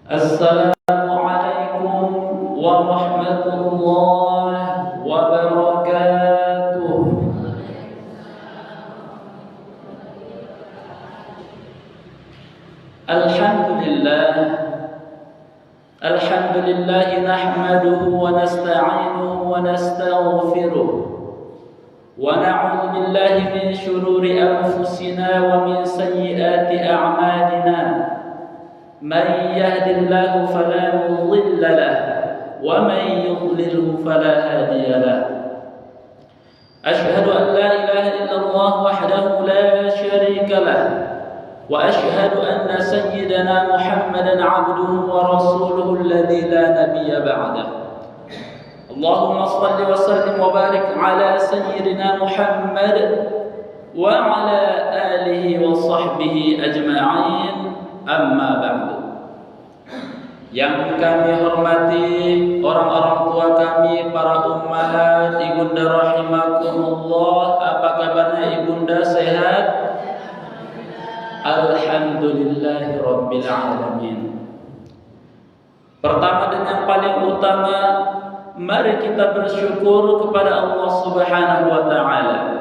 Assalamualaikum warahmatullahi wabarakatuh. Alhamdulillah nahmaduhu wa nasta'inuhu wa nastaghfiruh wa na'udzu billahi min shururi anfusina wa min sayyiati a'malina. Man yahdihillahu fala mudilla lahu wa man yudlilhu fala hadiya lahu. Ashhadu an la ilaha illallah wahdahu la syarika lahu wa ashhadu anna sayyidana Muhammadan 'abduhu wa rasuluhu alladzi la nabiyya ba'dahu. Allahumma shalli wa sallim wa barik ala sayyidina Muhammad wa ala alihi wa sahbihi ajma'in. Amma ba'du. Yang kami hormati orang-orang tua kami, para ummahat, ibunda rahimakumullah. Apa kabarnya ibunda, sehat? Alhamdulillahi rabbil alamin. Pertama dan yang paling utama, mari kita bersyukur kepada Allah Subhanahu wa taala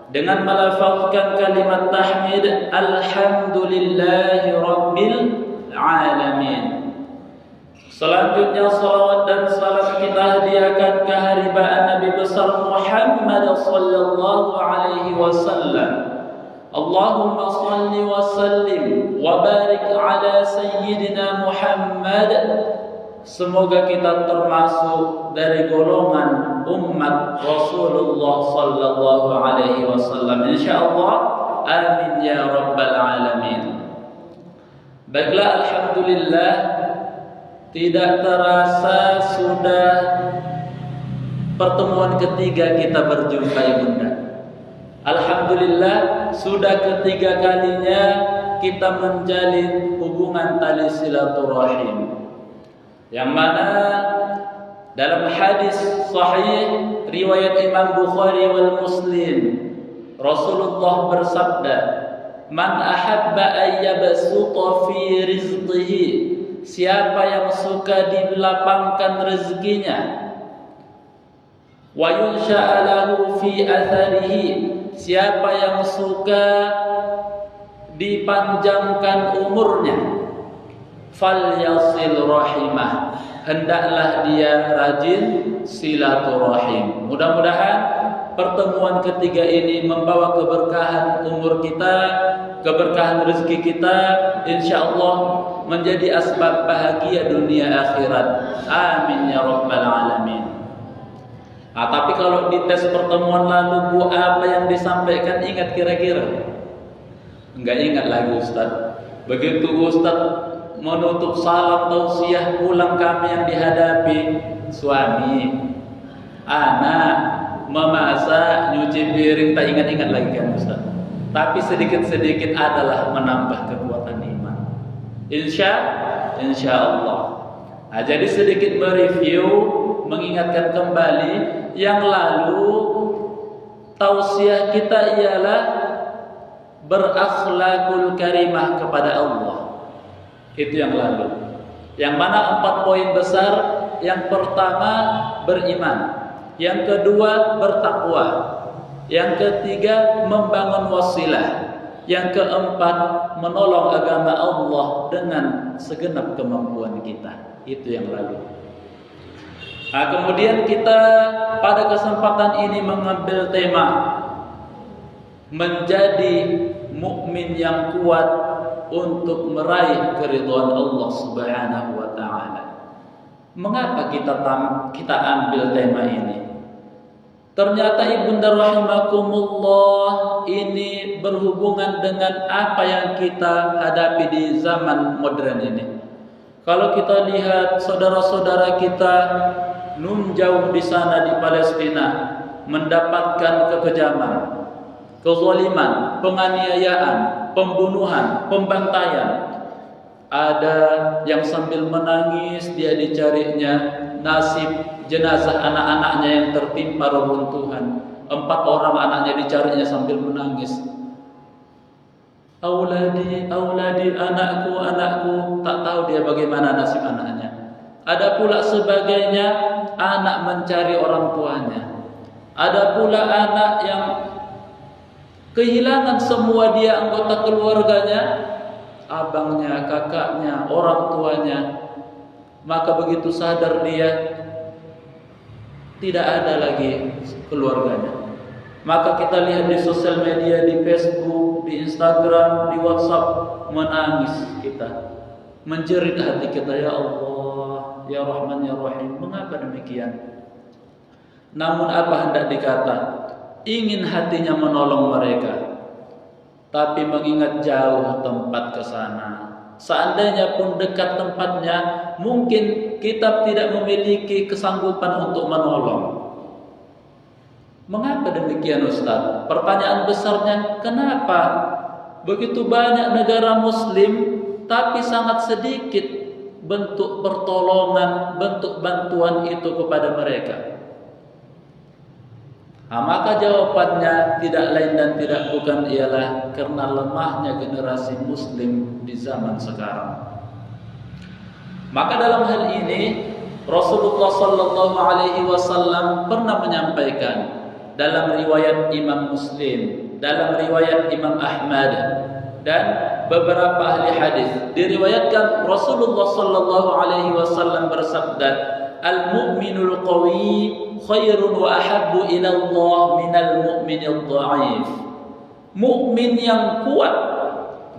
dengan melafazkan kalimat tahmid, alhamdulillahi rabbil alamin. Selanjutnya salawat dan salam kita hadiahkan keharibaan Nabi besar Muhammad sallallahu alaihi wasallam. Allahumma salli wa sallim wa barik ala sayyidina Muhammad. Semoga kita termasuk dari golongan umat Rasulullah sallallahu alaihi wasallam, insyaallah. Amin ya rabbal alamin. Baiklah, alhamdulillah, tidak terasa sudah pertemuan ketiga kita berjumpa ibunda. Alhamdulillah, sudah ketiga kalinya kita menjalin hubungan tali silaturahim, yang mana dalam hadis sahih riwayat Imam Bukhari wal Muslim, Rasulullah bersabda, "Man ahabba ayyabsuta fi rizqihi," siapa yang suka dilapangkan rezekinya, "wa yunsha'a lahu fi atharihi," siapa yang suka dipanjangkan umurnya, "falyasil rahimah," hendaklah dia rajin silaturahim. Mudah-mudahan pertemuan ketiga ini membawa keberkahan umur kita, keberkahan rezeki kita, insyaallah menjadi asbab bahagia dunia akhirat. Amin ya rabbal alamin. Tapi kalau di tes pertemuan lalu, Bu, apa yang disampaikan ingat kira-kira? Enggak ingat lagi, Ustaz. Begitu Ustaz menutup salam tausiah pulang, kami yang dihadapi suami, anak, memasak, nyuci piring, tak ingat-ingat lagi kan Ustaz. Tapi sedikit-sedikit adalah menambah kekuatan iman, insyaallah. Jadi sedikit mereview, mengingatkan kembali yang lalu. Tausiah kita ialah berakhlakul karimah kepada Allah. Itu yang lalu. Yang mana 4 poin besar. Yang pertama, beriman. Yang kedua, bertakwa. Yang ketiga, membangun wasilah. Yang keempat, menolong agama Allah dengan segenap kemampuan kita. Itu yang lalu. Kemudian kita pada kesempatan ini mengambil tema menjadi mukmin yang kuat untuk meraih keridhaan Allah Subhanahu wa taala. Mengapa kita ambil tema ini? Ternyata ibunda rahimakumullah, ini berhubungan dengan apa yang kita hadapi di zaman modern ini. Kalau kita lihat saudara-saudara kita nun jauh di sana di Palestina mendapatkan kekejaman, kezaliman, penganiayaan, pembunuhan, pembantaian. Ada yang sambil menangis dia dicarinya nasib jenazah anak-anaknya yang tertimpa reruntuhan. 4 orang anaknya dicarinya sambil menangis. Auladi, auladi, anakku, anakku. Tak tahu dia bagaimana nasib anaknya. Ada pula sebagainya, anak mencari orang tuanya. Ada pula anak yang kehilangan semua dia anggota keluarganya, abangnya, kakaknya, orang tuanya. Maka begitu sadar dia, tidak ada lagi keluarganya. Maka kita lihat di sosial media, di Facebook, di Instagram, di WhatsApp, menangis kita, menjerit hati kita, ya Allah, ya Rahman, ya Rahim. Mengapa demikian? Namun apa hendak dikata? Ingin hatinya menolong mereka, tapi mengingat jauh tempat ke sana. Seandainya pun dekat tempatnya, mungkin kita tidak memiliki kesanggupan untuk menolong. Mengapa demikian, Ustaz? Pertanyaan besarnya, kenapa begitu banyak negara Muslim tapi sangat sedikit bentuk pertolongan, bentuk bantuan itu kepada mereka? Maka jawabannya tidak lain dan tidak bukan ialah karena lemahnya generasi Muslim di zaman sekarang. Maka dalam hal ini Rasulullah sallallahu alaihi wasallam pernah menyampaikan dalam riwayat Imam Muslim, dalam riwayat Imam Ahmad dan beberapa ahli hadis, diriwayatkan Rasulullah sallallahu alaihi wasallam bersabda, "Al-mu'minul qawi khairun wa ahabbu ila Allah minal mu'minil dha'if." Mukmin yang kuat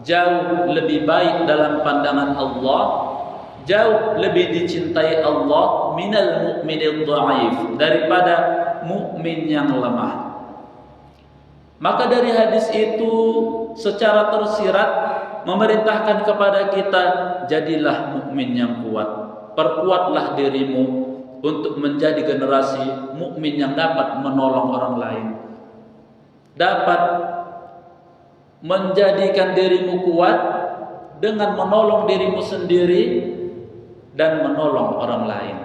jauh lebih baik dalam pandangan Allah, jauh lebih dicintai Allah minal mu'minil dha'if, daripada mukmin yang lemah. Maka dari hadis itu secara tersirat memerintahkan kepada kita, jadilah mukmin yang kuat. Perkuatlah dirimu untuk menjadi generasi mukmin yang dapat menolong orang lain, dapat menjadikan dirimu kuat dengan menolong dirimu sendiri dan menolong orang lain.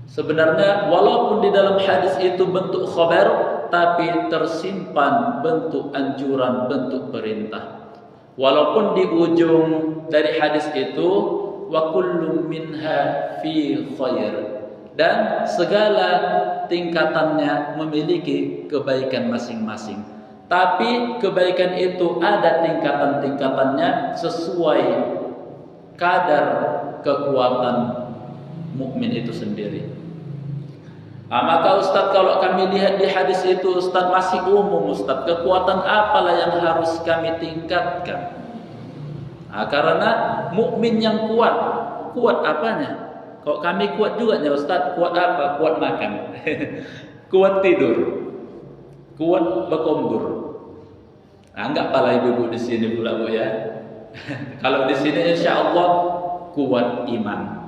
Sebenarnya walaupun di dalam hadis itu bentuk khabar, tapi tersimpan bentuk anjuran, bentuk perintah. Walaupun di ujung dari hadis itu, wa kullu minha fi khair, dan segala tingkatannya memiliki kebaikan masing-masing. Tapi kebaikan itu ada tingkatan-tingkatannya sesuai kadar kekuatan mukmin itu sendiri. Maka Ustaz, kalau kami lihat di hadis itu, Ustaz, masih umum Ustaz, kekuatan apalah yang harus kami tingkatkan? Karena mukmin yang kuat, kuat apanya? Kok kami kuat juga ya Ustaz? Kuat apa? Kuat makan, kuat tidur, kuat berkombur. Enggak pala ibu-ibu di sini pula Bu ya. Kalau di sini insya Allah kuat iman.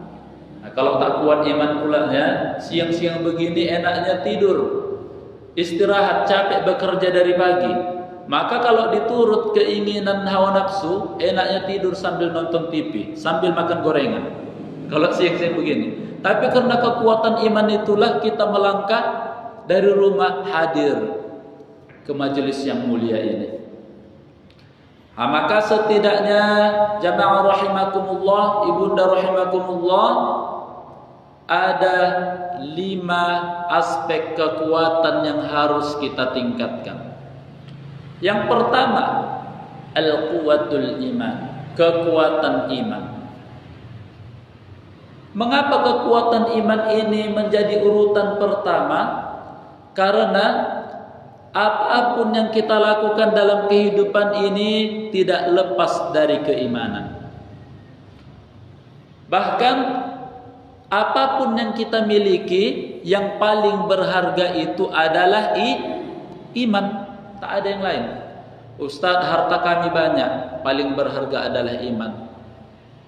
Kalau tak kuat iman pulanya, siang-siang begini enaknya tidur, istirahat, capek bekerja dari pagi. Maka kalau diturut keinginan hawa nafsu, enaknya tidur sambil nonton TV, sambil makan gorengan. Kalau siang-siang begini. Tapi karena kekuatan iman itulah kita melangkah dari rumah hadir ke majelis yang mulia ini. Maka setidaknya jamaah rahimakumullah, ibunda rahimakumullah, ada 5 aspek kekuatan yang harus kita tingkatkan. Yang pertama, al-quwatul iman, kekuatan iman. Mengapa kekuatan iman ini menjadi urutan pertama? Karena apapun yang kita lakukan dalam kehidupan ini tidak lepas dari keimanan. Bahkan apapun yang kita miliki, yang paling berharga itu adalah iman. Tak ada yang lain. Ustaz, harta kami banyak, paling berharga adalah iman.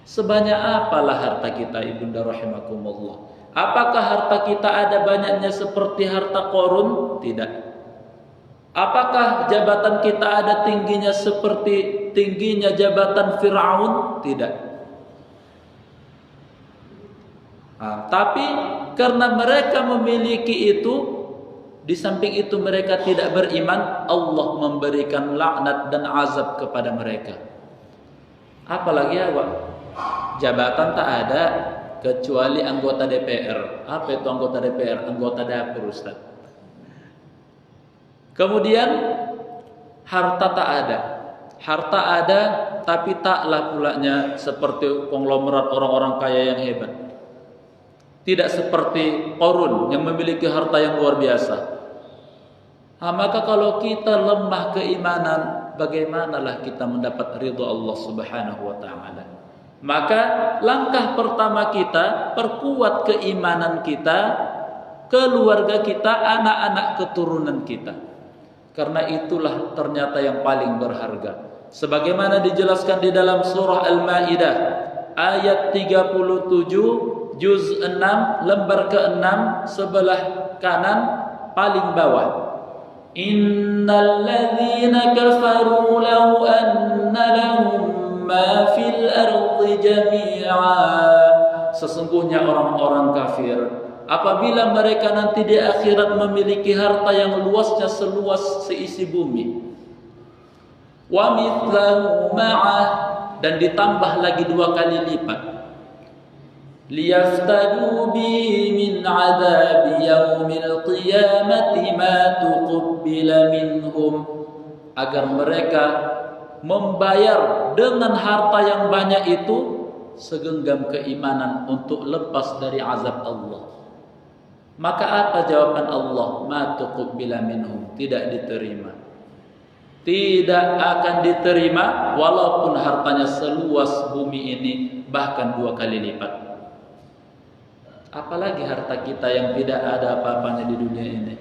Sebanyak apalah harta kita, ibunda rahimakumullah? Apakah harta kita ada banyaknya seperti harta Qarun? Tidak. Apakah jabatan kita ada tingginya seperti tingginya jabatan Fir'aun? Tidak. Tapi karena mereka memiliki itu, Di samping itu mereka tidak beriman, Allah memberikan laknat dan azab kepada mereka. Apalagi apa? Jabatan tak ada kecuali anggota DPR. Apa itu anggota DPR? Anggota dapur, Ustaz. Kemudian harta tak ada. Harta ada tapi taklah pulanya seperti konglomerat orang-orang kaya yang hebat. Tidak seperti Qarun yang memiliki harta yang luar biasa. Maka kalau kita lemah keimanan, bagaimanalah kita mendapat ridha Allah Subhanahu wa taala? Maka langkah pertama kita, perkuat keimanan kita, keluarga kita, anak-anak keturunan kita. Karena itulah ternyata yang paling berharga. Sebagaimana dijelaskan di dalam surah Al-Maidah ayat 37 juz 6 lembar ke-6 sebelah kanan paling bawah. Innal ladzina kafaru law anna lahum ma fil ardi jami'a. Sesungguhnya orang-orang kafir apabila mereka nanti di akhirat memiliki harta yang luasnya seluas seisi bumi, wa mithlahu ma'ah, dan ditambah lagi 2 kali lipat, liyaftadu bihi min 'adzabi yaumil qiyamati ma tuqbila minhum, agar mereka membayar dengan harta yang banyak itu segenggam keimanan untuk lepas dari azab Allah. Maka apa jawaban Allah? Ma tuqbila minhum, tidak diterima. Tidak akan diterima walaupun hartanya seluas bumi ini, bahkan 2 kali lipat. Apalagi harta kita yang tidak ada apa-apanya di dunia ini.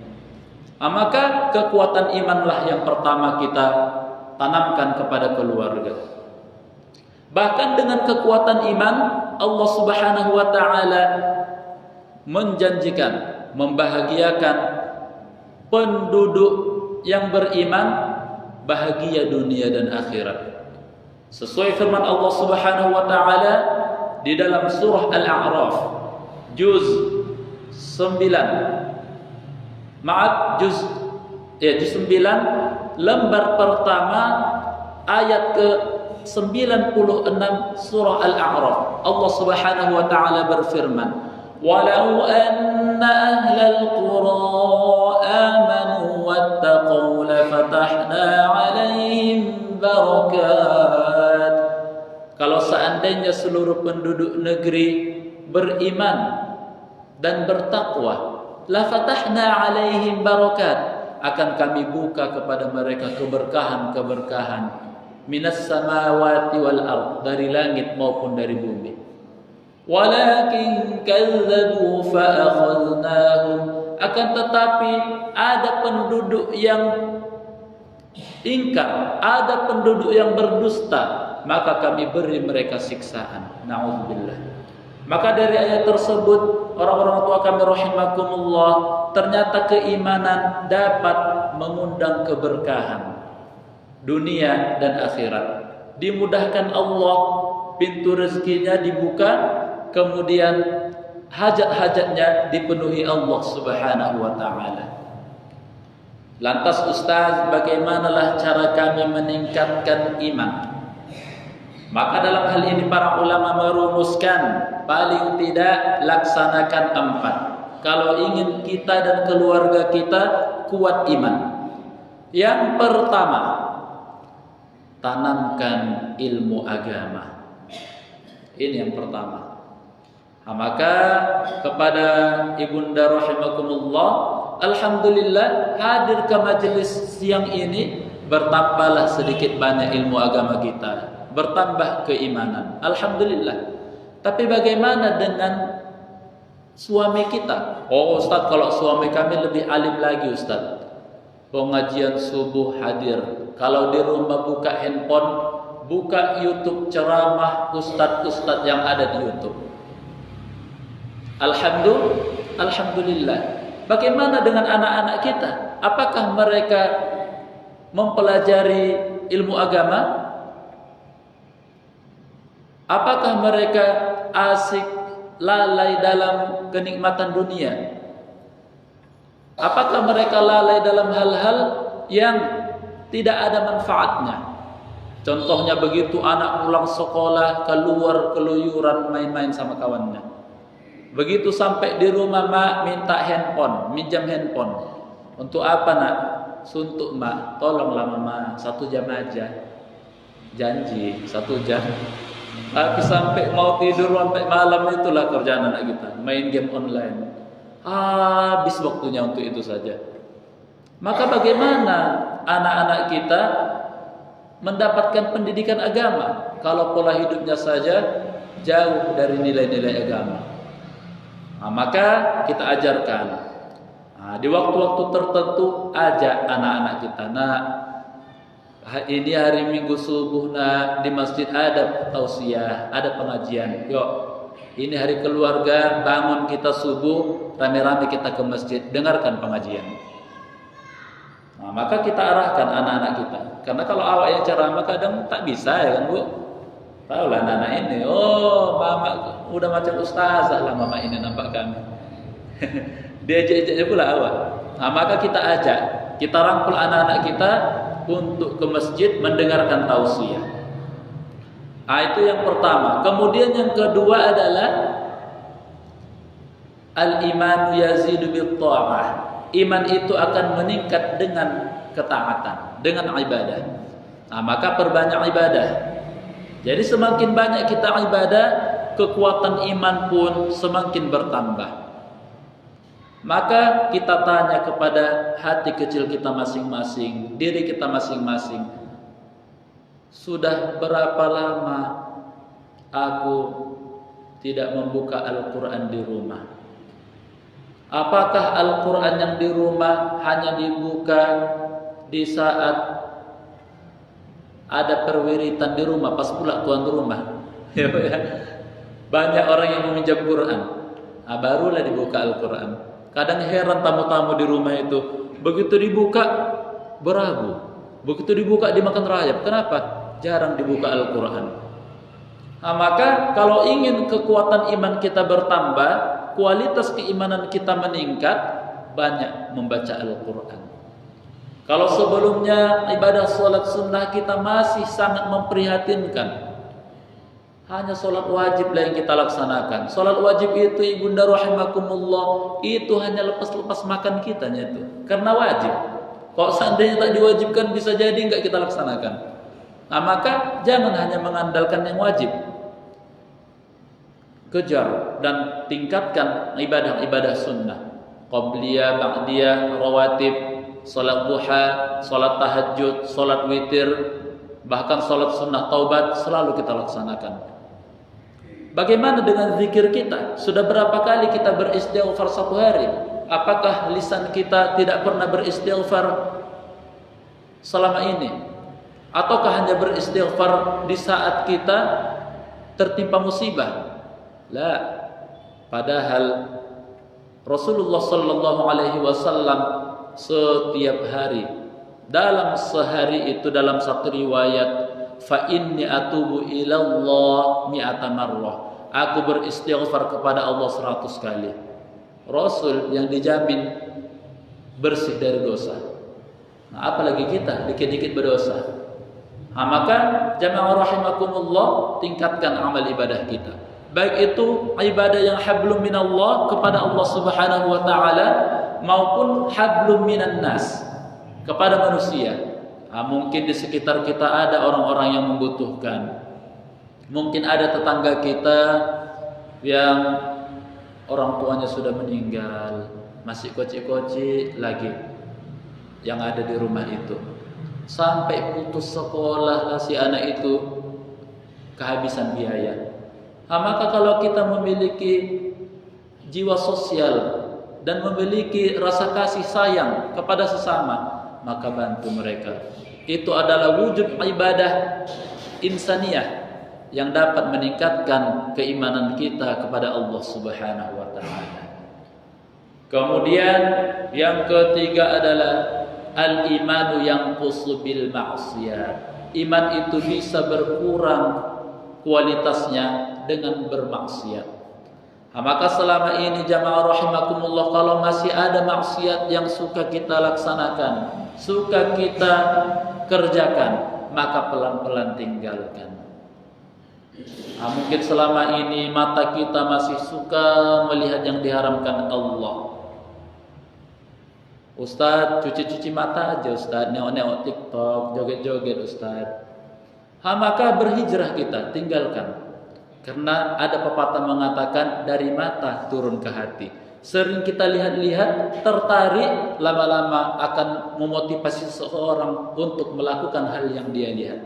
Maka kekuatan imanlah yang pertama kita tanamkan kepada keluarga. Bahkan dengan kekuatan iman, Allah Subhanahu wa taala menjanjikan, membahagiakan penduduk yang beriman, bahagia dunia dan akhirat. Sesuai firman Allah Subhanahu wa taala di dalam surah Al-A'raf juz 9 juz 9 lembar pertama ayat ke 96 surah Al-A'raf. Allah Subhanahu wa taala berfirman, walau anna ahlal qura amanu wattaqaw lafatahna 'alaihim barakat. Kalau seandainya seluruh penduduk negeri beriman dan bertakwa, lafatahna 'alaihim barakat, akan kami buka kepada mereka keberkahan-keberkahan minas samawati wal ard, dari langit maupun dari bumi. Walakin kazzabu fa akhadnahum, akan tetapi ada penduduk yang ingkar, ada penduduk yang berdusta, maka kami beri mereka siksaan. Na'udzubillah. Maka dari ayat tersebut, orang-orang tua kami rahimakumullah, ternyata keimanan dapat mengundang keberkahan dunia dan akhirat. Dimudahkan Allah, pintu rezekinya dibuka, kemudian hajat-hajatnya dipenuhi Allah Subhanahu wa taala. Lantas Ustaz, bagaimanalah cara kami meningkatkan iman? Maka dalam hal ini para ulama merumuskan, paling tidak laksanakan 4 kalau ingin kita dan keluarga kita kuat iman. Yang pertama, tanamkan ilmu agama. Ini yang pertama. Maka kepada ibunda rahimakumullah, alhamdulillah hadir ke majelis siang ini, bertambahlah sedikit banyak ilmu agama kita, bertambah keimanan. Alhamdulillah. Tapi bagaimana dengan suami kita? Oh Ustaz, kalau suami kami lebih alim lagi Ustaz. Pengajian subuh hadir. Kalau di rumah buka handphone, buka YouTube ceramah ustadz-ustadz yang ada di YouTube. Alhamdulillah. Bagaimana dengan anak-anak kita? Apakah mereka mempelajari ilmu agama? Apakah mereka asik lalai dalam kenikmatan dunia? Apakah mereka lalai dalam hal-hal yang tidak ada manfaatnya? Contohnya begitu anak pulang sekolah keluar keluyuran main-main sama kawannya. Begitu sampai di rumah mak minta handphone, minjam handphone. Untuk apa nak? Suntuk mak, tolonglah mama 1 jam aja. Janji 1 jam. Tapi sampai mau tidur sampai malam itulah kerjaan anak kita, main game online. Habis waktunya untuk itu saja. Maka bagaimana anak-anak kita mendapatkan pendidikan agama kalau pola hidupnya saja jauh dari nilai-nilai agama? Maka kita ajarkan. Di waktu-waktu tertentu ajak anak-anak kita, nak, ini hari Minggu subuh nak, di masjid ada tausiah, ada pengajian. Yuk, ini hari keluarga, bangun kita subuh, rame-rame kita ke masjid, dengarkan pengajian. Maka kita arahkan anak-anak kita. Karena kalau awak yang ceramah kadang tak bisa ya kan Bu. Tahu lah anak-anak ini, oh mama udah macam ustazah lah mama ini nampak kami. Diajak-ajaknya pula awak. Maka kita ajak, kita rangkul anak-anak kita untuk ke masjid mendengarkan tausiah. Itu yang pertama. Kemudian yang kedua adalah al-imanu yazidu bit-tha'ah. Iman itu akan meningkat dengan ketaatan, dengan ibadah. Maka perbanyak ibadah. Jadi semakin banyak kita ibadah, kekuatan iman pun semakin bertambah. Maka kita tanya kepada hati kecil kita masing-masing, diri kita masing-masing. Sudah berapa lama aku tidak membuka Al-Quran di rumah? Apakah Al-Quran yang di rumah hanya dibuka di saat ada perwiritan di rumah, pas pula tuan rumah? Banyak orang yang meminjam Quran, barulah dibuka Al-Quran. Kadang heran tamu-tamu di rumah itu, begitu dibuka beragu, begitu dibuka dimakan rayap. Kenapa? Jarang dibuka Al-Quran. Maka kalau ingin kekuatan iman kita bertambah, kualitas keimanan kita meningkat, banyak membaca Al-Quran. Kalau sebelumnya ibadah sholat sunnah kita masih sangat memprihatinkan, hanya sholat wajib lah yang kita laksanakan. Sholat wajib itu ibunda rahimakumullah, itu hanya lepas-lepas makan kitanya itu, karena wajib. Kalau seandainya tak diwajibkan bisa jadi enggak kita laksanakan. Maka jangan hanya mengandalkan yang wajib. Kejar dan tingkatkan ibadah-ibadah sunnah. Qabliyah, ba'diyah, rawatib, salat duha, salat tahajud, salat witir, bahkan salat sunnah taubat selalu kita laksanakan. Bagaimana dengan zikir kita? Sudah berapa kali kita beristighfar satu hari? Apakah lisan kita tidak pernah beristighfar selama ini? Ataukah hanya beristighfar di saat kita tertimpa musibah? La. Padahal Rasulullah sallallahu alaihi wasallam setiap hari, dalam sehari itu, dalam satu riwayat, fa inni atubu ilallah mi'ata marrah, aku beristighfar kepada Allah 100 kali. Rasul yang dijamin bersih dari dosa. Apalagi kita dikit-dikit berdosa. Maka jamaah rahimakumullah, tingkatkan amal ibadah kita. Baik itu ibadah yang hablum minallah kepada Allah Subhanahu wa taala maupun hablum minan nas kepada manusia. Mungkin di sekitar kita ada orang-orang yang membutuhkan. Mungkin ada tetangga kita yang orang tuanya sudah meninggal, masih kocik-kocik lagi yang ada di rumah itu. Sampai putus sekolah lah si anak itu, kehabisan biaya. Maka kalau kita memiliki jiwa sosial dan memiliki rasa kasih sayang kepada sesama, maka bantu mereka. Itu adalah wujud ibadah insaniyah yang dapat meningkatkan keimanan kita kepada Allah Subhanahu wa taala. Kemudian yang ketiga adalah al-imanu yanqusu bil ma'siyah. Iman itu bisa berkurang kualitasnya dengan bermaksiat. Maka selama ini jamaah rahimakumullah, kalau masih ada maksiat yang suka kita laksanakan, suka kita kerjakan, maka pelan-pelan tinggalkan. Mungkin selama ini mata kita masih suka melihat yang diharamkan Allah. Ustaz, cuci-cuci mata aja Ustaz, nengok-nengok TikTok, joget-joget Ustaz. Maka berhijrah kita, tinggalkan. Karena ada pepatah mengatakan dari mata turun ke hati. Sering kita lihat-lihat, tertarik, lama-lama akan memotivasi seseorang untuk melakukan hal yang dia lihat.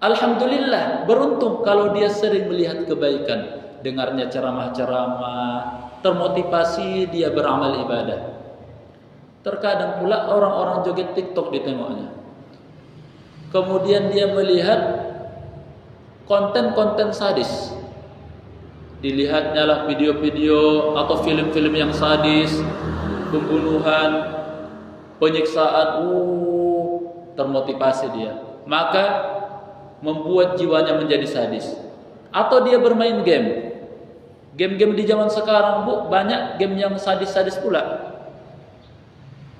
Alhamdulillah, beruntung kalau dia sering melihat kebaikan, dengarnya ceramah-ceramah, termotivasi dia beramal ibadah. Terkadang pula orang-orang joget TikTok ditengoknya. Kemudian dia melihat konten-konten sadis. Dilihatnya lah video-video atau film-film yang sadis, pembunuhan, penyiksaan, termotivasi dia. Maka membuat jiwanya menjadi sadis. Atau dia bermain game. Game-game di zaman sekarang, Bu, banyak game yang sadis-sadis pula.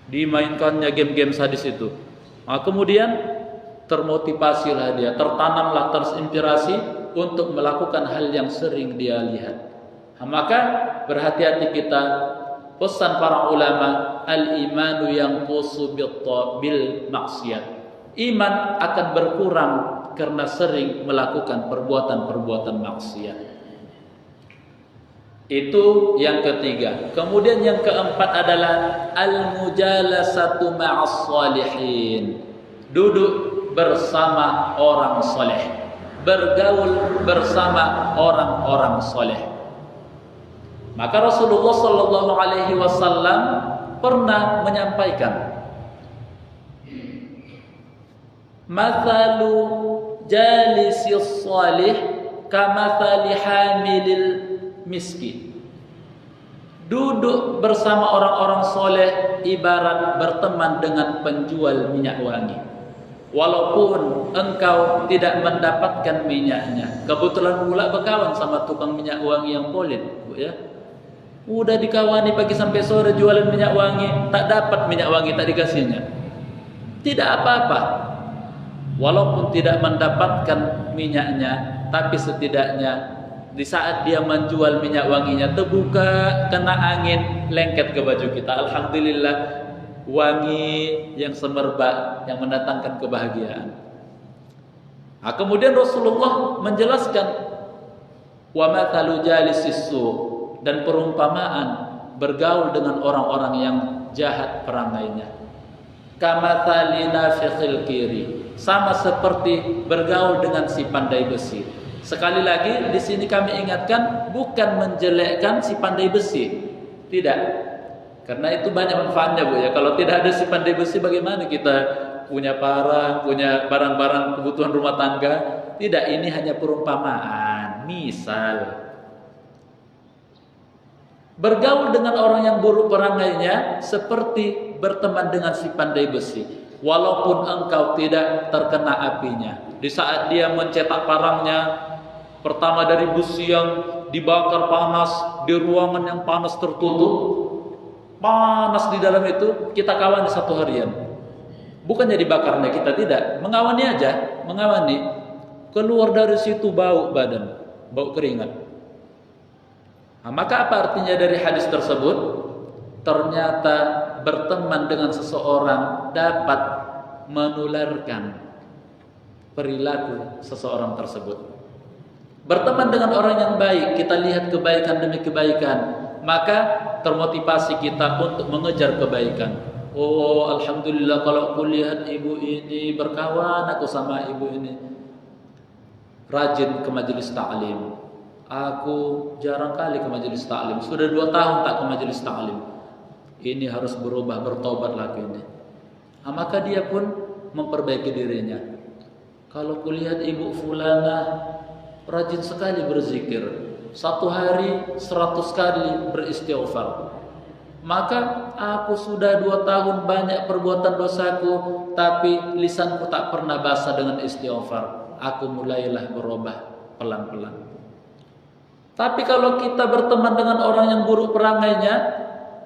Dimainkannya game-game sadis itu. Kemudian termotivasilah dia, tertanamlah, terinspirasi untuk melakukan hal yang sering dia lihat. Maka berhati-hati kita. Pesan para ulama, al-imanu yanqusu bil maksiat. Iman akan berkurang karena sering melakukan perbuatan-perbuatan maksiat. Itu yang ketiga. Kemudian yang keempat adalah al-mujalasatu ma'as salihin. Duduk bersama orang soleh, bergaul bersama orang-orang soleh. Maka Rasulullah sallallahu alaihi wasallam pernah menyampaikan, "Mathalu jalisis salih kamathali hamilil miski." Duduk bersama orang-orang soleh ibarat berteman dengan penjual minyak wangi. Walaupun engkau tidak mendapatkan minyaknya, kebetulan pula berkawan sama tukang minyak wangi yang pelit, Bu, ya. Udah dikawani pagi sampai sore jualan minyak wangi, tak dapat minyak wangi, tak dikasihnya. Tidak apa-apa. Walaupun tidak mendapatkan minyaknya, tapi setidaknya di saat dia menjual minyak wanginya, terbuka, kena angin, lengket ke baju kita. Alhamdulillah, wangi yang semerbak, yang mendatangkan kebahagiaan. Kemudian Rasulullah menjelaskan, wa mathalu jalisis su, dan perumpamaan bergaul dengan orang-orang yang jahat perangainya. Kamathali nafikhil kiri, sama seperti bergaul dengan si pandai besi. Sekali lagi di sini kami ingatkan, bukan menjelekkan si pandai besi, tidak. Karena itu banyak manfaatnya, Bu, ya. Kalau tidak ada si pandai besi, bagaimana kita punya parang, punya barang-barang kebutuhan rumah tangga? Tidak, ini hanya perumpamaan. Misal, bergaul dengan orang yang buruk perangainya seperti berteman dengan si pandai besi. Walaupun engkau tidak terkena apinya, di saat dia mencetak parangnya, pertama dari besi yang dibakar panas di ruangan yang panas tertutup, panas di dalam itu, kita kawani 1 harian. Bukannya dibakarnya kita, tidak, mengawani aja, mengawani. Keluar dari situ bau badan, bau keringat. Maka apa artinya dari hadis tersebut? Ternyata berteman dengan seseorang dapat menularkan perilaku seseorang tersebut. Berteman dengan orang yang baik, kita lihat kebaikan demi kebaikan, maka termotivasi kita untuk mengejar kebaikan. Oh, alhamdulillah kalau aku lihat ibu ini, berkawan aku sama ibu ini, rajin ke majelis ta'lim. Aku jarang kali ke majelis ta'lim, sudah 2 tahun tak ke majelis ta'lim. Ini harus berubah, bertobat lagi ini. Maka dia pun memperbaiki dirinya. Kalau kulihat ibu fulana rajin sekali berzikir, 1 hari 100 kali beristighfar, maka aku sudah 2 tahun banyak perbuatan dosaku, tapi lisanku tak pernah basah dengan istighfar. Aku mulailah berubah pelan-pelan. Tapi kalau kita berteman dengan orang yang buruk perangainya,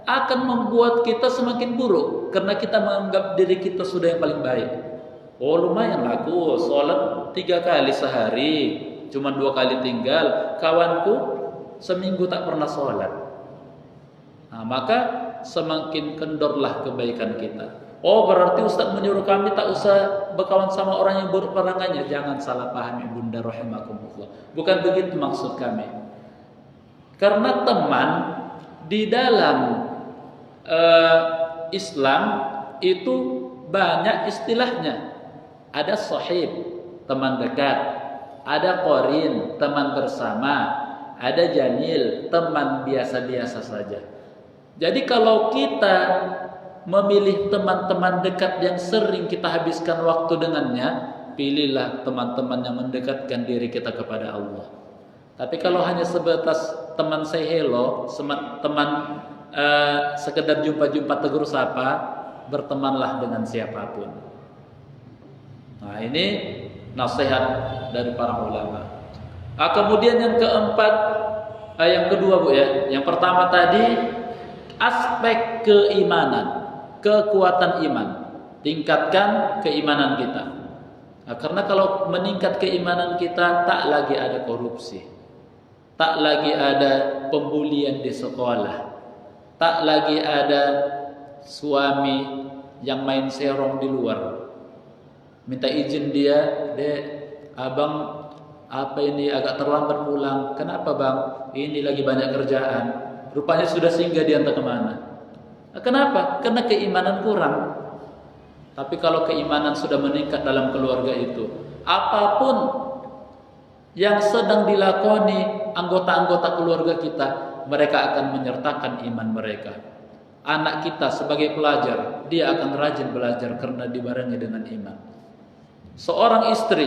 akan membuat kita semakin buruk karena kita menganggap diri kita sudah yang paling baik. Oh, lumayan lah aku sholat 3 kali sehari, cuma 2 kali tinggal. Kawanku seminggu tak pernah sholat. Nah, maka semakin kendorlah kebaikan kita. Oh, berarti Ustaz menyuruh kami tak usah berkawan sama orang yang buruk perangainya. Jangan salah paham ibunda rahimakumullah. Bukan begitu maksud kami. Karena teman di dalam Islam itu banyak istilahnya. Ada sahib, teman dekat. Ada qarin, teman bersama. Ada janil, teman biasa-biasa saja. Jadi kalau kita memilih teman-teman dekat yang sering kita habiskan waktu dengannya, pilihlah teman-teman yang mendekatkan diri kita kepada Allah. Tapi kalau hanya sebatas teman say hello, teman sekedar jumpa-jumpa tegur sapa, bertemanlah dengan siapapun. Nah, ini nasihat dari para ulama. Kemudian yang keempat, yang kedua Bu ya. Yang pertama tadi aspek keimanan, kekuatan iman. Tingkatkan keimanan kita. Nah, karena kalau meningkat keimanan kita, tak lagi ada korupsi. Tak lagi ada pembulian di sekolah. Tak lagi ada suami yang main serong di luar. Minta izin dia, "Dek, abang apa ini agak terlambat pulang." "Kenapa bang?" "Ini lagi banyak kerjaan." Rupanya sudah singgah di entah kemana. Nah, kenapa? Karena keimanan kurang. Tapi kalau keimanan sudah meningkat dalam keluarga itu, apapun yang sedang dilakoni anggota-anggota keluarga kita, mereka akan menyertakan iman mereka. Anak kita sebagai pelajar, dia akan rajin belajar karena dibarengi dengan iman. Seorang istri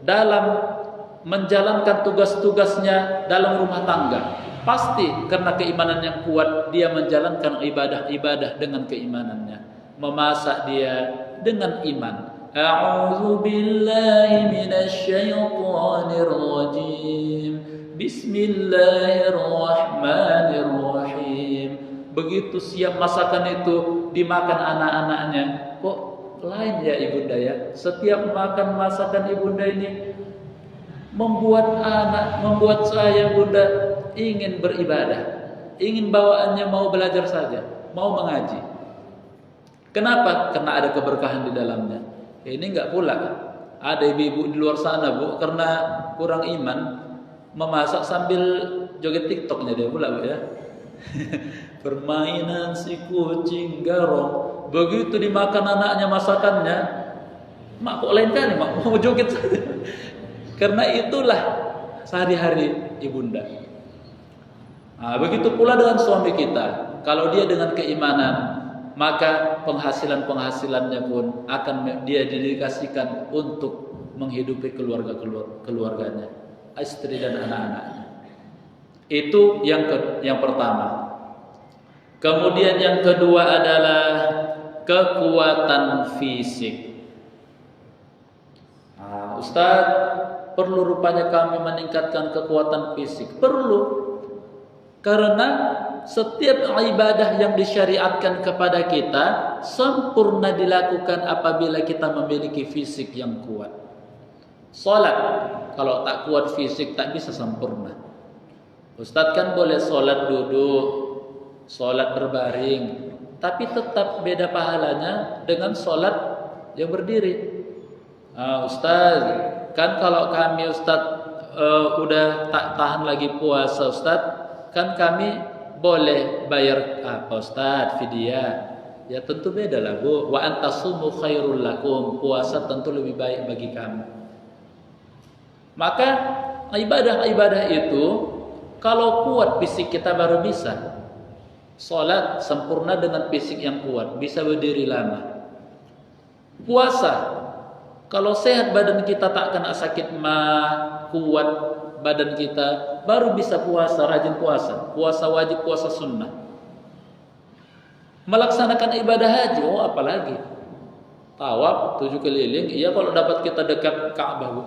dalam menjalankan tugas-tugasnya dalam rumah tangga, pasti karena keimanan yang kuat, dia menjalankan ibadah-ibadah dengan keimanannya. Memasak dia dengan iman. A'udzu billahi minasyaitonir rajim. Bismillahirrahmanirrahim. Begitu siap masakan itu dimakan anak-anaknya, kok lain ya ibunda ya. Setiap makan masakan ibunda ini membuat saya bunda ingin beribadah, ingin bawaannya mau belajar saja, mau mengaji. Kenapa? Karena ada keberkahan di dalamnya. Ini enggak pula ada ibu-ibu di luar sana Bu, karena kurang iman, memasak sambil joget TikToknya dia pula Bu ya. Permainan si kucing garong. Begitu dimakan anaknya masakannya, mak kok lain kali, mak mau joget saja. Karena itulah sehari-hari ibunda. Nah, begitu pula dengan suami kita. Kalau dia dengan keimanan, maka penghasilannya pun akan dia dedikasikan untuk menghidupi keluarganya, istri dan anak-anaknya. Itu yang pertama. Kemudian yang kedua adalah kekuatan fisik. Nah, Ustaz, perlu rupanya kami meningkatkan kekuatan fisik. Perlu. Karena setiap ibadah yang disyariatkan kepada kita sempurna dilakukan apabila kita memiliki fisik yang kuat. Salat, kalau tak kuat fisik tak bisa sempurna. Ustaz kan boleh salat duduk, salat berbaring, tapi tetap beda pahalanya dengan salat yang berdiri. Ustaz, kan kalau kami Ustaz udah tak tahan lagi puasa Ustaz, kan kami boleh bayar apa Ustaz, fidyah. Ya tentu beda lah Bu. Wa antasumu khairul lakum. Puasa tentu lebih baik bagi kami. Maka ibadah-ibadah itu kalau kuat fisik kita baru bisa. Salat sempurna dengan fisik yang kuat, bisa berdiri lama. Puasa, kalau sehat badan kita tak kena sakit kuat badan kita, baru bisa puasa, rajin puasa. Puasa wajib, puasa sunnah. Melaksanakan ibadah haji, apalagi tawaf 7 keliling. Iya kalau dapat kita dekat Ka'bah Bu.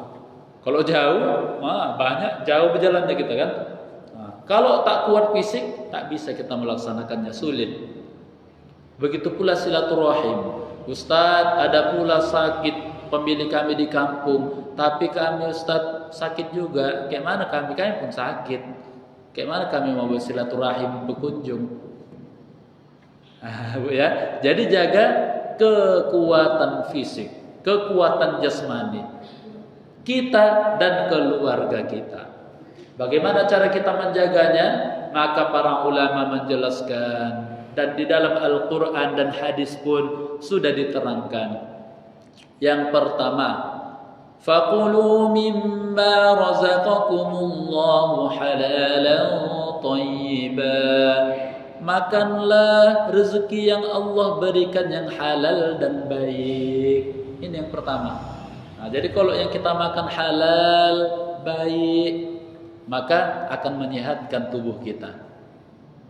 Kalau jauh, banyak jauh berjalannya kita kan. Kalau tak kuat fisik, tak bisa kita melaksanakannya, sulit. Begitu pula silaturahim. Ustaz, ada pula sakit pemilik kami di kampung, tapi kami Ustaz sakit juga. Kayak mana kami pun sakit. Kayak mana kami mau bersilaturahim, berkunjung? Bu ya. Jadi jaga kekuatan fisik, kekuatan jasmani kita dan keluarga kita. Bagaimana cara kita menjaganya? Maka para ulama menjelaskan, dan di dalam Al-Quran dan hadis pun sudah diterangkan. Yang pertama, faqulu mimma razaqakumullahu halalan thayyiban. Makanlah rezeki yang Allah berikan yang halal dan baik. Ini yang pertama. Nah, jadi kalau yang kita makan halal, baik, maka akan menyehatkan tubuh kita.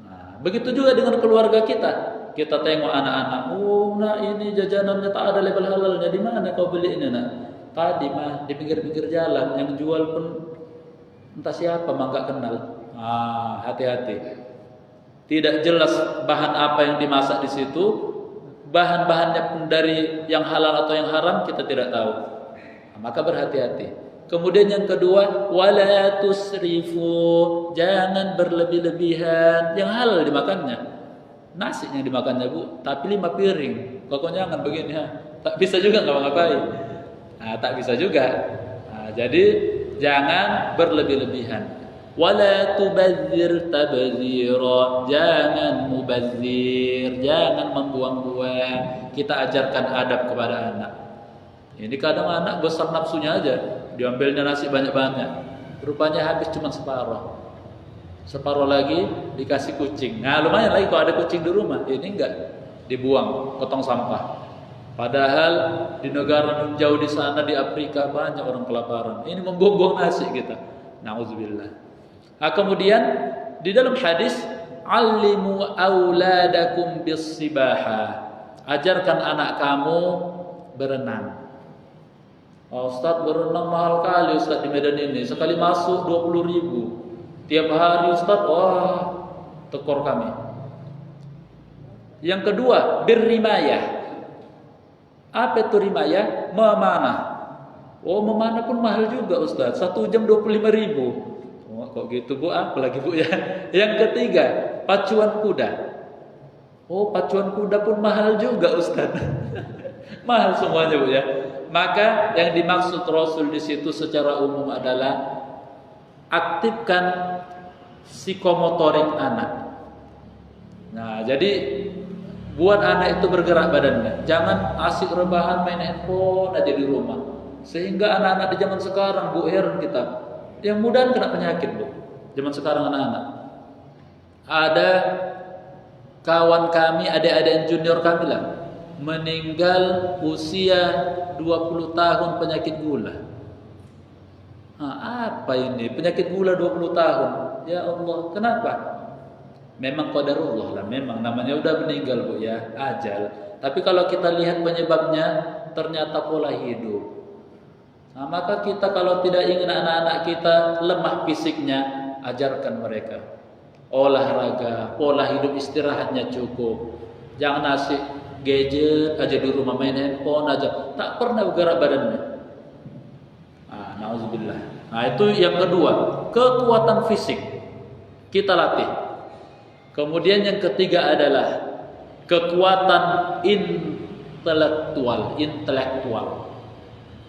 Nah, begitu juga dengan keluarga kita. Kita tengok anak-anak, oh nak ini jajanannya tak ada label halalnya, di mana kau beli ini nak? Tadi mah di pinggir-pinggir jalan, yang jual pun entah siapa, mah nggak kenal. Hati-hati. Tidak jelas bahan apa yang dimasak di situ, bahan-bahannya pun dari yang halal atau yang haram kita tidak tahu. Nah, maka berhati-hati. Kemudian yang kedua, wala tusrifu, jangan berlebih-lebihan. Yang halal dimakannya, nasi yang dimakannya Bu, tapi 5 piring. Kok jangan begini ya. Tak bisa juga ngapa-ngapain. Nah, tak bisa juga. Nah, jadi jangan berlebih-lebihan. Wala tubadzir tabdzira, jangan mubadzir, jangan membuang-buang. Kita ajarkan adab kepada anak. Ini kadang anak besar nafsunya aja, diambilnya nasi banyak-banyak, rupanya habis cuma separuh. Separuh lagi dikasih kucing. Nah lumayan lagi kalau ada kucing di rumah. Ini enggak, dibuang ke tong sampah. Padahal di negara jauh di sana, di Afrika, banyak orang kelaparan. Ini membuang-buang nasi kita. Nauzubillah. Nah, kemudian di dalam hadis, alimu auladakum bis-sibaha, ajarkan anak kamu berenang. Oh, Ustaz, berenang mahal kali Ustaz di Medan ini, sekali masuk 20.000 tiap hari Ustaz. Wah, tekor kami. Yang kedua, birrimayah. Apa itu rimayah? Memanah. Oh, memanah pun mahal juga Ustaz, 1 jam 25.000. Oh, kok gitu Bu? Apalagi Bu ya. Yang ketiga, pacuan kuda. Oh, pacuan kuda pun mahal juga Ustaz. Mahal semuanya Bu ya. Maka yang dimaksud Rasul di situ secara umum adalah aktifkan psikomotorik anak. Nah, jadi buat anak itu bergerak badannya. Jangan asik rebahan main handphone aja di rumah. Sehingga anak-anak di zaman sekarang Bu, heran kita, yang mudah kena penyakit Bu. Zaman sekarang anak-anak. Ada kawan kami, adik-adik junior kami lah, meninggal usia 20 tahun penyakit gula. Nah, apa ini? Penyakit gula 20 tahun. Ya Allah, kenapa? Memang qadarullah lah, memang namanya udah meninggal Bu ya, ajal. Tapi kalau kita lihat penyebabnya, ternyata pola hidup. Nah, maka kita kalau tidak ingin anak-anak kita lemah fisiknya, ajarkan mereka olahraga, pola hidup istirahatnya cukup. Jangan asik gadget aja di rumah, main handphone aja, tak pernah bergerak badannya. Nauzubillah. Nah, itu yang kedua, kekuatan fisik kita latih. Kemudian yang ketiga adalah kekuatan intelektual.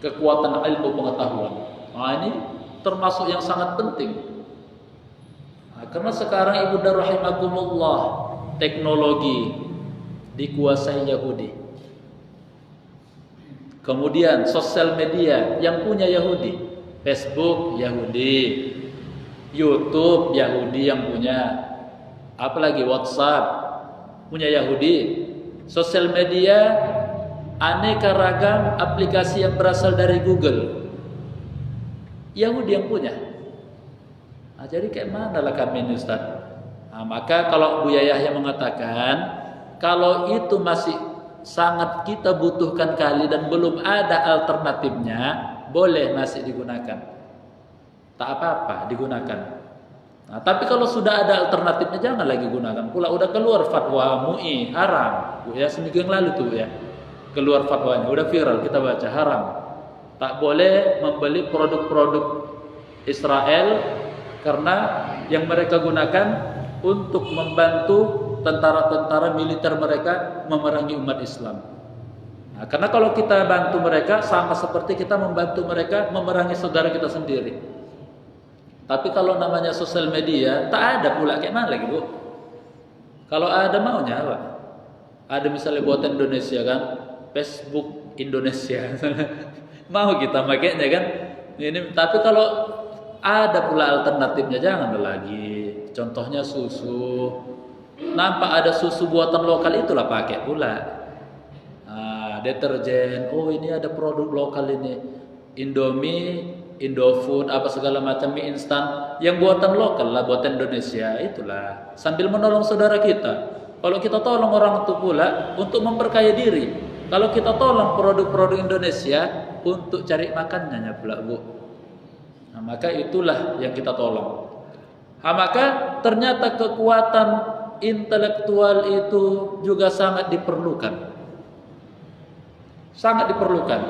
Kekuatan ilmu pengetahuan. Nah, ini termasuk yang sangat penting. Nah, karena sekarang Ibunda rahimakumullah, teknologi dikuasai Yahudi. Kemudian sosial media yang punya Yahudi, Facebook Yahudi, YouTube Yahudi yang punya, apalagi WhatsApp punya Yahudi, sosial media aneka ragam aplikasi yang berasal dari Google, Yahudi yang punya. Nah, jadi kayak mana lah kami ini Ustaz? Nah, maka kalau Buya Yahya mengatakan, kalau itu masih sangat kita butuhkan kali dan belum ada alternatifnya, boleh masih digunakan. Tak apa-apa digunakan. Nah, tapi kalau sudah ada alternatifnya jangan lagi gunakan pula. Udah keluar fatwa MUI haram, Bu ya, seminggu yang lalu tuh ya. Keluar fatwanya, udah viral kita baca, haram. Tak boleh membeli produk-produk Israel karena yang mereka gunakan untuk membantu tentara-tentara militer mereka memerangi umat Islam. Nah, karena kalau kita bantu mereka sama seperti kita membantu mereka memerangi saudara kita sendiri. Tapi kalau namanya sosial media tak ada pula, kayak mana lagi Bu? Kalau ada maunya apa? Ada misalnya buatan Indonesia kan, Facebook Indonesia, mau kita makainya kan? Ini tapi kalau ada pula alternatifnya jangan lagi. Contohnya susu, nampak ada susu buatan lokal itulah pakai pula. Nah, deterjen, oh ini ada produk lokal ini, Indomie, Indofood, apa segala macam mie instan yang buatan lokal lah, buatan Indonesia itulah. Sambil menolong saudara kita. Kalau kita tolong orang itu pula untuk memperkaya diri. Kalau kita tolong produk-produk Indonesia untuk cari makannya pula Bu. Nah, maka itulah yang kita tolong. Nah, maka ternyata kekuatan intelektual itu juga sangat diperlukan. Sangat diperlukan.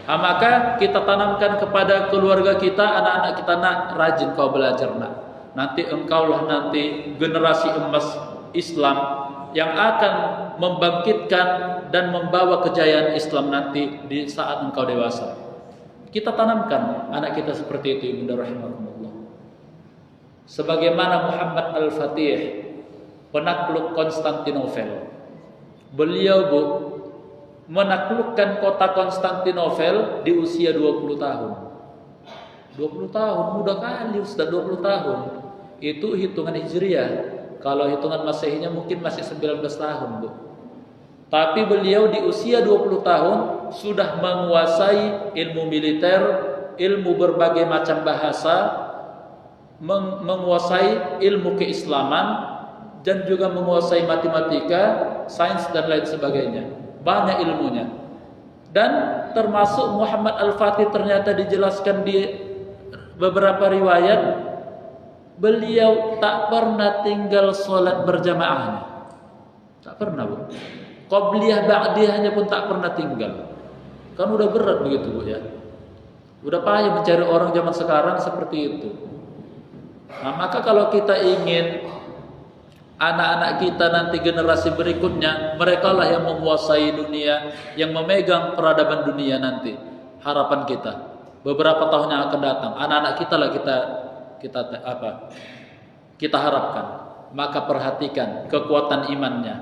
Nah, maka kita tanamkan kepada keluarga kita, anak-anak kita, nak rajin kau belajar nak. Nanti engkaulah nanti generasi emas Islam yang akan membangkitkan dan membawa kejayaan Islam nanti di saat engkau dewasa. Kita tanamkan anak kita seperti itu, Ibunda rahimakumullah. Sebagaimana Muhammad Al-Fatih, penakluk Konstantinopel. Beliau Bu menaklukkan kota Konstantinopel di usia 20 tahun. 20 tahun, mudah kali Ustaz, 20 tahun. Itu hitungan Hijriah. Kalau hitungan Masehinya mungkin masih 19 tahun, Bu. Tapi beliau di usia 20 tahun sudah menguasai ilmu militer, ilmu berbagai macam bahasa, menguasai ilmu keislaman, dan juga menguasai matematika, sains dan lain sebagainya. Banyak ilmunya. Dan termasuk Muhammad Al-Fatih ternyata dijelaskan di beberapa riwayat, beliau tak pernah tinggal sholat berjamaahnya. Tak pernah Bu. Qabliyah ba'diyahnya pun tak pernah tinggal. Kan udah berat begitu Bu ya. Udah payah mencari orang zaman sekarang seperti itu. Nah, maka kalau kita ingin anak-anak kita nanti generasi berikutnya, mereka lah yang menguasai dunia, yang memegang peradaban dunia nanti. Harapan kita beberapa tahun yang akan datang, anak-anak kita lah kita harapkan. Maka perhatikan kekuatan imannya,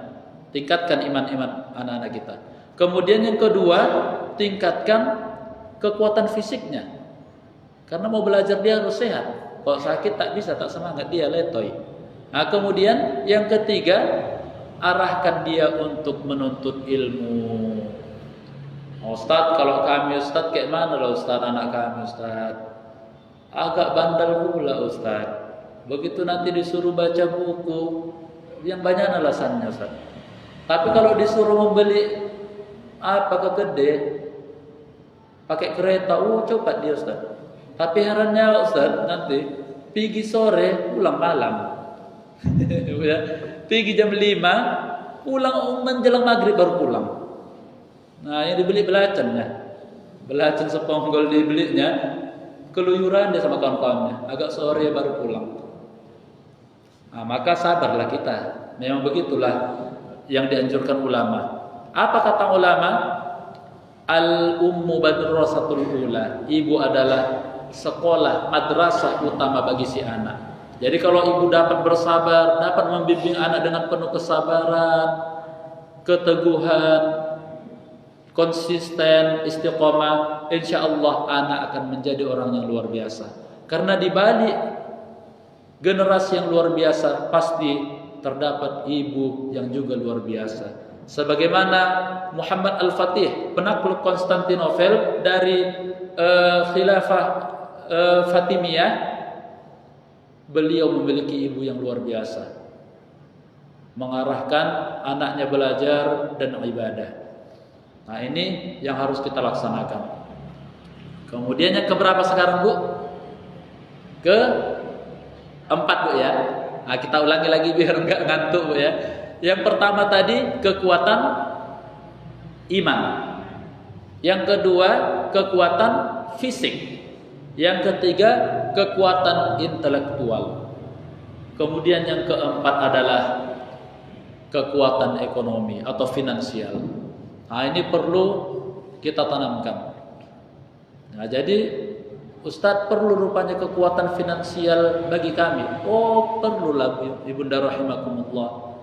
tingkatkan iman-iman anak-anak kita. Kemudian yang kedua, tingkatkan kekuatan fisiknya. Karena mau belajar dia harus sehat. Kalau sakit tak bisa, tak semangat, dia letoy. Nah, kemudian yang ketiga, arahkan dia untuk menuntut ilmu. Ustaz, kalau kami Ustaz kayak mana lah Ustaz, anak kami Ustaz? Agak bandel pula Ustaz. Begitu nanti disuruh baca buku, yang banyak alasannya Ustaz. Tapi kalau disuruh membeli apa ke kedai, pakai kereta, cepat dia Ustaz. Tapi herannya Ustaz, nanti pergi sore, pulang malam. Pergi jam 5, pulang menjelang maghrib baru pulang. Nah, yang dibeli belacannya, belacan seponggol dibelinya, keluyuran dia sama kawan-kawannya, agak sore baru pulang. Nah, maka sabarlah kita. Memang begitulah yang dianjurkan ulama. Apa kata ulama? Al-ummu madrasatul ula. Ibu adalah sekolah, madrasah utama bagi si anak. Jadi kalau ibu dapat bersabar, dapat membimbing anak dengan penuh kesabaran, keteguhan, konsisten, istiqomah, insyaallah anak akan menjadi orang yang luar biasa. Karena di balik generasi yang luar biasa pasti terdapat ibu yang juga luar biasa. Sebagaimana Muhammad Al-Fatih, penakluk Konstantinopel dari khilafah Fatimiyah, beliau memiliki ibu yang luar biasa, mengarahkan anaknya belajar dan ibadah. Nah, ini yang harus kita laksanakan. Kemudian yang keberapa sekarang Bu? 4 Bu ya. Nah, kita ulangi lagi biar enggak ngantuk Bu ya. Yang pertama tadi kekuatan iman. Yang kedua kekuatan fisik. Yang ketiga kekuatan intelektual. Kemudian yang keempat adalah kekuatan ekonomi atau finansial. Nah, ini perlu kita tanamkan. Nah, jadi Ustadz, perlu rupanya kekuatan finansial bagi kami. Oh, perlulah Ibunda rahimakumullah.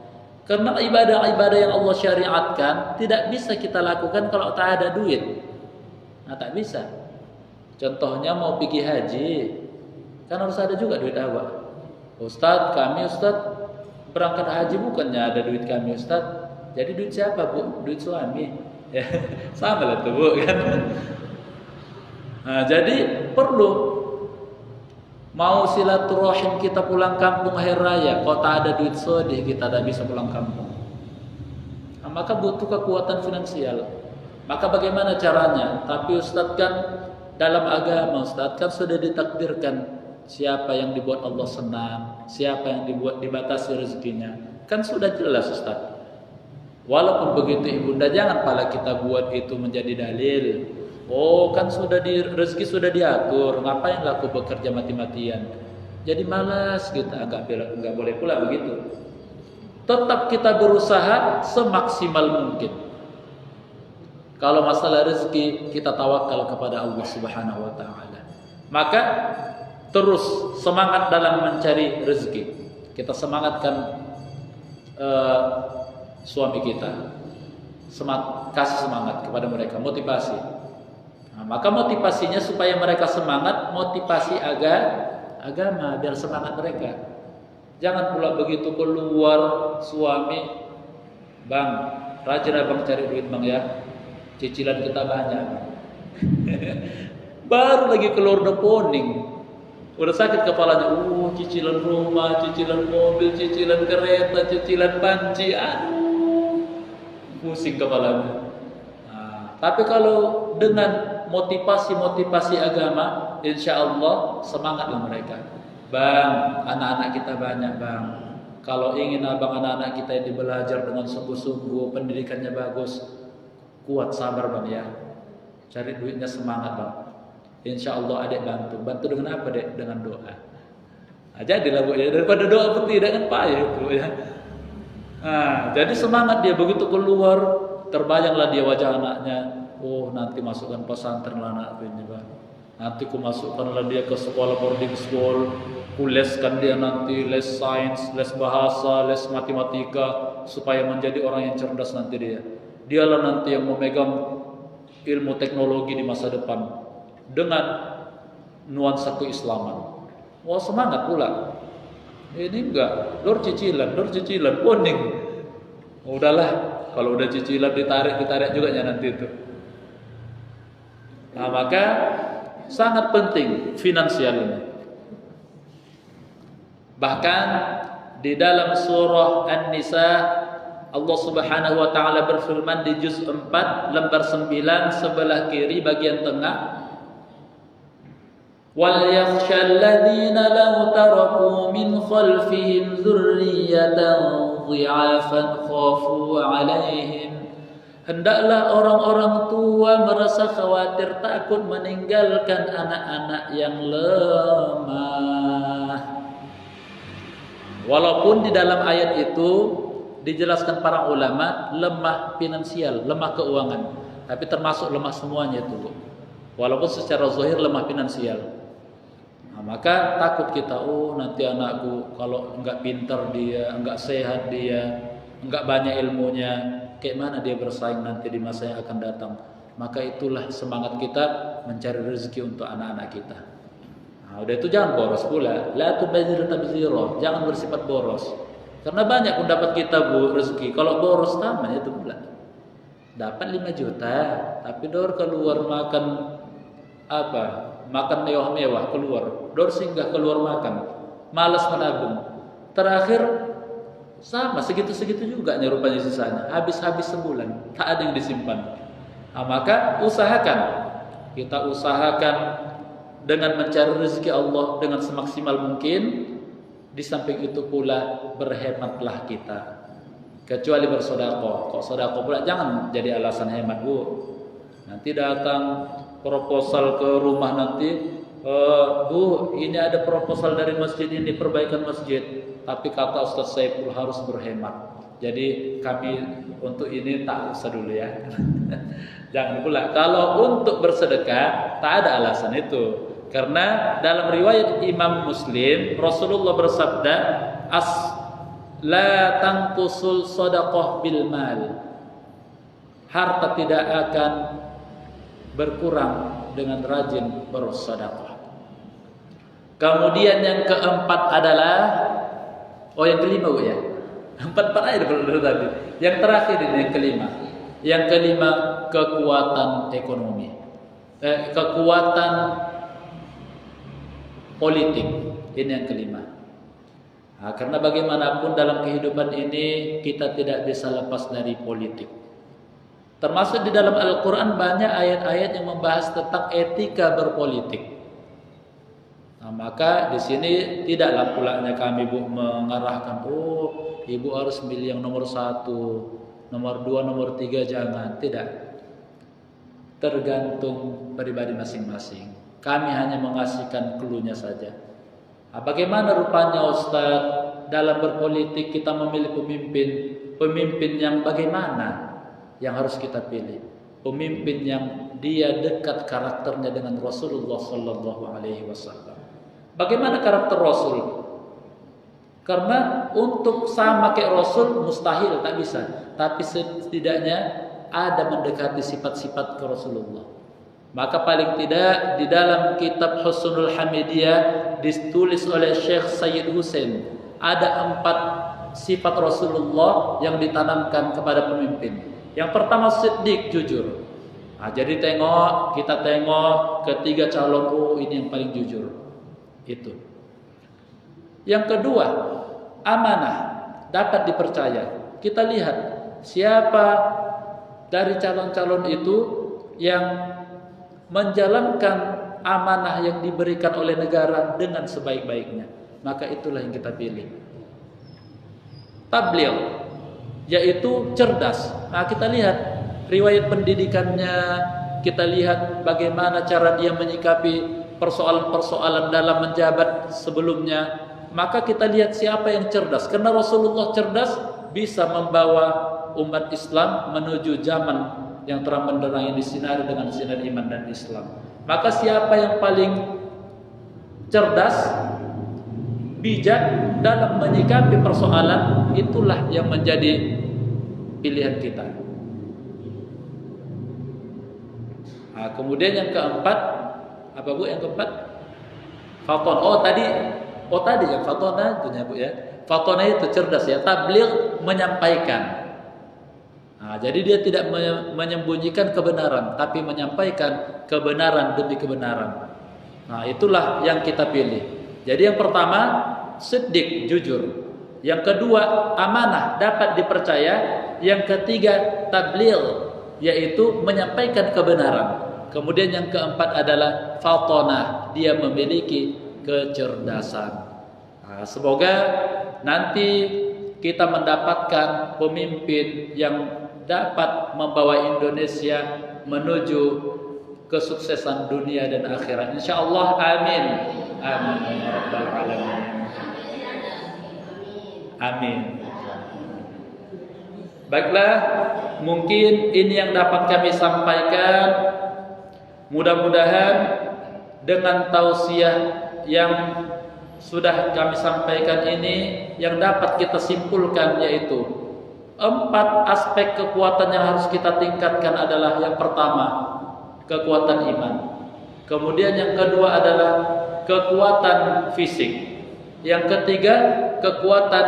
Karena ibadah-ibadah yang Allah syariatkan tidak bisa kita lakukan kalau tak ada duit. Nah, tak bisa. Contohnya mau pergi haji, kan harus ada juga duit awak. Ustadz, berangkat haji bukannya ada duit kami Ustadz. Jadi duit siapa Bu? Duit suami. Ya, sama lah tuh Bu kan. Nah, jadi perlu mau silaturahim kita pulang kampung akhir raya, kalau tak ada duit sodih kita tak bisa pulang kampung. Nah, maka butuh kekuatan finansial. Maka bagaimana caranya? Tapi Ustadz kan dalam agama Ustadz kan sudah ditakdirkan siapa yang dibuat Allah senang, siapa yang dibuat dibatasi rezekinya. Kan sudah jelas Ustadz. Walaupun begitu Ibunda, jangan pala kita buat itu menjadi dalil. Oh, kan sudah rezeki sudah diatur, ngapain aku bekerja mati-matian? Jadi malas kita, enggak boleh pula begitu. Tetap kita berusaha semaksimal mungkin. Kalau masalah rezeki kita tawakal kepada Allah Subhanahu wa taala. Maka terus semangat dalam mencari rezeki. Kita semangatkan suami kita. Kasih semangat kepada mereka, motivasi. Nah, maka motivasinya supaya mereka semangat, motivasi agama biar semangat mereka. Jangan pula begitu keluar suami, Bang, rajin abang cari duit Bang ya, cicilan kita banyak. Baru lagi keluar deponing, udah sakit kepalanya. Cicilan rumah, cicilan mobil, cicilan kereta, cicilan panci, aduh, pusing kepalanya. Nah, tapi kalau dengan motivasi agama, insya Allah semangatlah mereka. Bang, anak-anak kita banyak Bang. Kalau ingin abang anak-anak kita ini belajar dengan sungguh-sungguh, pendidikannya bagus, kuat sabar Bang ya. Cari duitnya semangat Bang. Insya Allah adik bantu. Bantu dengan apa dek? Dengan doa. Nah, jadilah Bu ya, daripada doa pun tidak kan payah itu ya. Nah, jadi semangat dia begitu keluar, terbayanglah dia wajah anaknya. Oh, nanti masukkan pesantren lah anak ini Bang. Nanti ku masukkanlah dia ke sekolah boarding school, ku leskan dia nanti les sains, les bahasa, les matematika supaya menjadi orang yang cerdas nanti dia. Dialah nanti yang memegang ilmu teknologi di masa depan dengan nuansa keislaman. Wah, semangat pula. Ini enggak, lor cicilan, kuning. Udahlah, kalau udah cicilan ditarik juga ya nanti itu. Nah, maka sangat penting finansial ini. Bahkan di dalam surah An-Nisa Allah Subhanahu wa taala berfirman di juz 4 lembar 9 sebelah kiri bagian tengah, wal yakhshal ladzina law taraku min khalfihim dzurriyyatan dhi'afan khafu 'alaihim. Hendaklah orang-orang tua merasa khawatir takut meninggalkan anak-anak yang lemah. Walaupun di dalam ayat itu dijelaskan para ulama lemah finansial, lemah keuangan, tapi termasuk lemah semuanya itu. Walaupun secara zahir lemah finansial. Nah, maka takut kita, nanti anakku kalau enggak pintar dia, enggak sehat dia, enggak banyak ilmunya, kayak mana dia bersaing nanti di masa yang akan datang. Maka itulah semangat kita mencari rezeki untuk anak-anak kita. Nah, udah itu jangan boros pula. La tubadzir tabzira, jangan bersifat boros. Karena banyak pendapat kita Bu rezeki, kalau boros taman itu pula. Dapat 5 juta, tapi dor keluar makan apa? Makan mewah-mewah keluar. Dor singgah keluar makan. Malas menabung. Terakhir sama segitu-segitu juga rupanya sisanya. Habis-habis sebulan, tak ada yang disimpan. Nah, maka kita usahakan dengan mencari rezeki Allah dengan semaksimal mungkin. Di samping itu pula berhematlah kita. Kecuali bersedekah. Kok sedekah pula jangan jadi alasan hemat, Bu. Nanti datang proposal ke rumah nanti, Bu, ini ada proposal dari masjid ini, perbaikan masjid. Tapi kata Ustaz Saiful harus berhemat. Jadi kami untuk ini tak usah dulu ya. Jangan pula. Kalau untuk bersedekah tak ada alasan itu. Karena dalam riwayat Imam Muslim, Rasulullah bersabda, la tanqusul sadaqah bil mal. Harta tidak akan berkurang dengan rajin bersedekah. Kemudian yang keempat adalah, yang kelima, Bu ya. Empat aja dulu tadi. Yang terakhir ini yang kelima. Yang kelima, kekuatan ekonomi. Kekuatan politik. Ini yang kelima. Nah, karena bagaimanapun dalam kehidupan ini kita tidak bisa lepas dari politik. Termasuk di dalam Al-Quran banyak ayat-ayat yang membahas tentang etika berpolitik. Nah, maka di sini tidaklah pulanya kami, Bu, mengarahkan, ibu harus milih yang nomor 1, nomor 2, nomor 3, jangan. Tidak. Tergantung pribadi masing-masing. Kami hanya mengasihkan clue-nya saja. Nah, bagaimana rupanya Ustaz dalam berpolitik kita memilih pemimpin yang bagaimana yang harus kita pilih? Pemimpin yang dia dekat karakternya dengan Rasulullah sallallahu alaihi wasallam. Bagaimana karakter Rasul? Karena untuk sama kayak Rasul mustahil, tak bisa. Tapi setidaknya ada mendekati sifat-sifat ke Rasulullah. Maka paling tidak di dalam kitab Husnul Hamidiyah ditulis oleh Syekh Sayyid Hussein, ada 4 sifat Rasulullah yang ditanamkan kepada pemimpin. Yang pertama, siddiq, jujur. Nah, jadi kita tengok ketiga calon, ini yang paling jujur. Itu. Yang kedua, amanah, dapat dipercaya. Kita lihat siapa dari calon-calon itu yang menjalankan amanah yang diberikan oleh negara dengan sebaik-baiknya, maka itulah yang kita pilih. Tabligh, yaitu cerdas. Nah, kita lihat riwayat pendidikannya, kita lihat bagaimana cara dia menyikapi persoalan-persoalan dalam menjabat sebelumnya. Maka kita lihat siapa yang cerdas. Karena Rasulullah cerdas, bisa membawa umat Islam menuju zaman yang terang benderang yang disinari dengan sinar iman dan Islam. Maka siapa yang paling cerdas, bijak dalam menyikapi persoalan, itulah yang menjadi pilihan kita. Nah, kemudian yang keempat, apa, Bu, yang keempat? Faton. Tadi yang fatona itu ya, Bu ya. Fatona itu cerdas ya, tabligh, menyampaikan. Nah, jadi dia tidak menyembunyikan kebenaran, tapi menyampaikan kebenaran demi kebenaran. Nah, itulah yang kita pilih. Jadi yang pertama, siddiq, jujur. Yang kedua, amanah, dapat dipercaya. Yang ketiga, tabligh, yaitu menyampaikan kebenaran. Kemudian yang keempat adalah fatonah, dia memiliki kecerdasan. Nah, semoga nanti kita mendapatkan pemimpin yang dapat membawa Indonesia menuju kesuksesan dunia dan akhirat. Insyaallah, amin. Amin ya rabbal alamin. Amin. Baiklah, mungkin ini yang dapat kami sampaikan. Mudah-mudahan dengan tausiah yang sudah kami sampaikan ini, yang dapat kita simpulkan yaitu 4 aspek kekuatan yang harus kita tingkatkan adalah yang pertama, kekuatan iman. Kemudian yang kedua adalah kekuatan fisik. Yang ketiga, kekuatan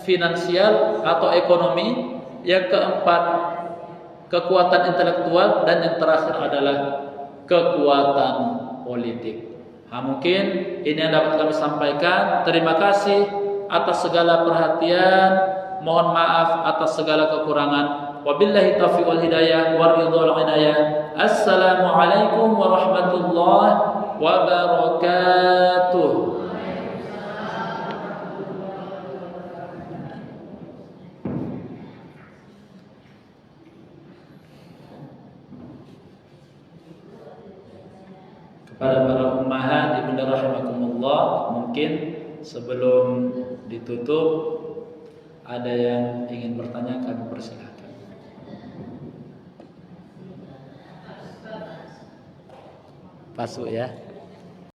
finansial atau ekonomi. Yang keempat, kekuatan intelektual. Dan yang terakhir adalah kekuatan politik. Mungkin ini yang dapat kami sampaikan. Terima kasih atas segala perhatian. Mohon maaf atas segala kekurangan. Wabillahi taufiq wal hidayah wa ridhal inayah. Assalamualaikum warahmatullahi wabarakatuh. para ummahat ibunda rahimakumullah, mungkin sebelum ditutup ada yang ingin bertanya, kami persilakan. Pasuk ya.